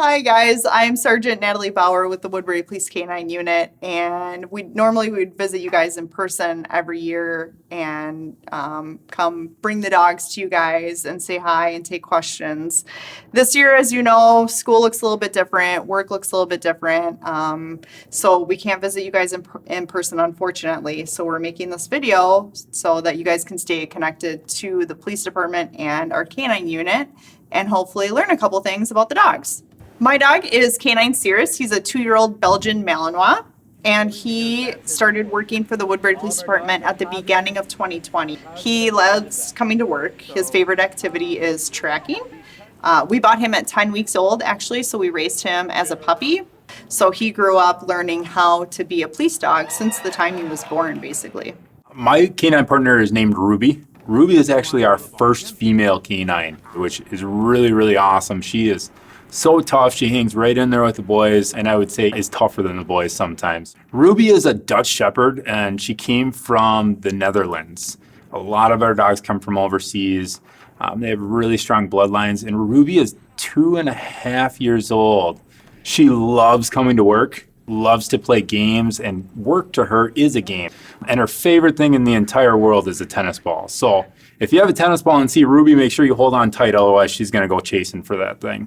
Hi guys, I'm Sergeant Natalie Bauer with the Woodbury K9 unit, and we would visit you guys in person every year and come bring the dogs to you guys and say hi and take questions. This year, as you know, school looks a little bit different, work looks a little bit different, so we can't visit you guys in person, unfortunately. So we're making this video so that you guys can stay connected to the police department and our canine unit and hopefully learn a couple things about the dogs. My dog is K9 Cirrus. He's a 2-year-old Belgian malinois, and he started working for the Woodbury Police Department at the beginning of 2020. He loves coming to work. His favorite activity is tracking. We bought him at 10 weeks old, actually, so we raised him as a puppy. So he grew up learning how to be a police dog since the time he was born, basically. My canine partner is named Ruby. Ruby is actually our first female canine, which is really, really awesome. She is so tough. She hangs right in there with the boys, and I would say is tougher than the boys sometimes. Ruby is a Dutch Shepherd, and she came from the Netherlands. A lot of our dogs come from overseas. They have really strong bloodlines, and Ruby is 2.5 years old. She loves coming to work, loves to play games, and work to her is a game. And her favorite thing in the entire world is a tennis ball. So if you have a tennis ball and see Ruby, make sure you hold on tight, otherwise she's gonna go chasing for that thing.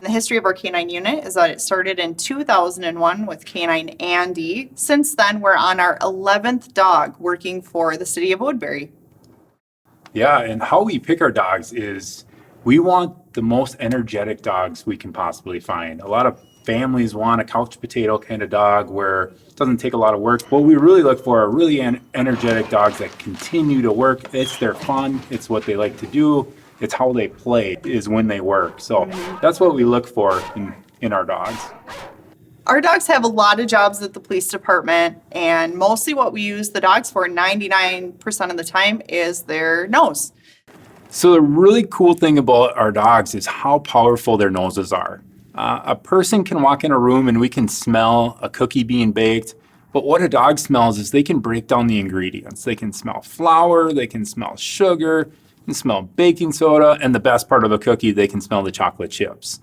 The history of our canine unit is that it started in 2001 with canine Andy. Since then, we're on our 11th dog working for the city of Woodbury. Yeah, and how we pick our dogs is we want the most energetic dogs we can possibly find. A lot of families want a couch potato kind of dog where it doesn't take a lot of work. What we really look for are really energetic dogs that continue to work. It's their fun, it's what they like to do. It's how they play is when they work. So that's what we look for in our dogs. Our dogs have a lot of jobs at the police department, and mostly what we use the dogs for 99% of the time is their nose. So the really cool thing about our dogs is how powerful their noses are. A person can walk in a room and we can smell a cookie being baked, but what a dog smells is they can break down the ingredients. They can smell flour, they can smell sugar, they can smell baking soda, and the best part of a cookie, they can smell the chocolate chips.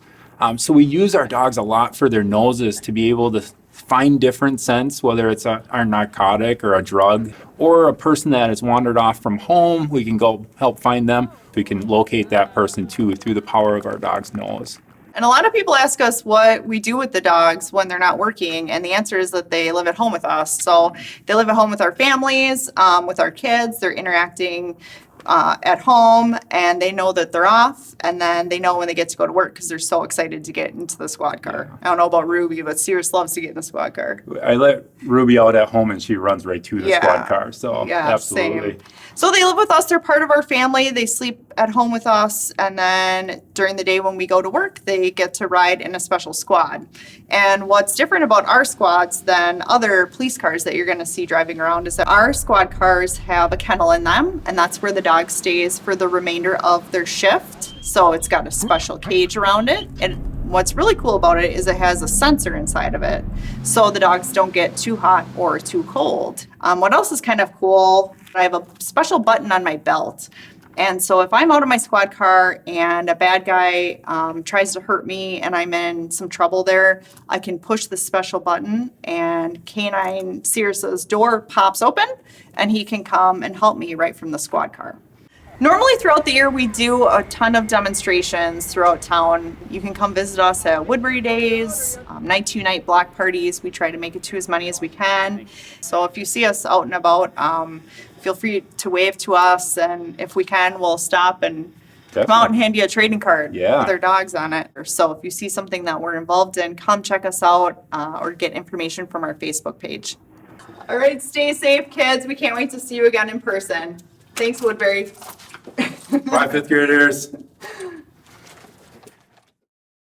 So we use our dogs a lot for their noses to be able to find different scents, whether it's our narcotic or a drug, or a person that has wandered off from home, we can go help find them. We can locate that person too through the power of our dog's nose. And a lot of people ask us what we do with the dogs when they're not working, and the answer is that they live at home with us. So they live at home with our families, with our kids. They're interacting at home, and they know that they're off, and then they know when they get to go to work because they're so excited to get into the squad car. I don't know about Ruby, but Cirrus loves to get in the squad car. I let Ruby out at home and she runs right to the squad car, so absolutely. Same. So they live with us, they're part of our family, they sleep at home with us, and then during the day when we go to work, they get to ride in a special squad. And what's different about our squads than other police cars that you're gonna see driving around is that our squad cars have a kennel in them, and that's where the dog stays for the remainder of their shift. So it's got a special cage around it. And what's really cool about it is it has a sensor inside of it, so the dogs don't get too hot or too cold. What else is kind of cool, I have a special button on my belt. And so if I'm out of my squad car and a bad guy tries to hurt me and I'm in some trouble there, I can push the special button and K9 Cirrus's door pops open and he can come and help me right from the squad car. Normally throughout the year, we do a ton of demonstrations throughout town. You can come visit us at Woodbury Days, Night to Night block parties. We try to make it to as many as we can. So if you see us out and about, feel free to wave to us, and if we can, we'll stop and come out and hand you a trading card with our dogs on it. So if you see something that we're involved in, come check us out or get information from our Facebook page. All right, stay safe, kids. We can't wait to see you again in person. Thanks, Woodbury. Bye, fifth graders.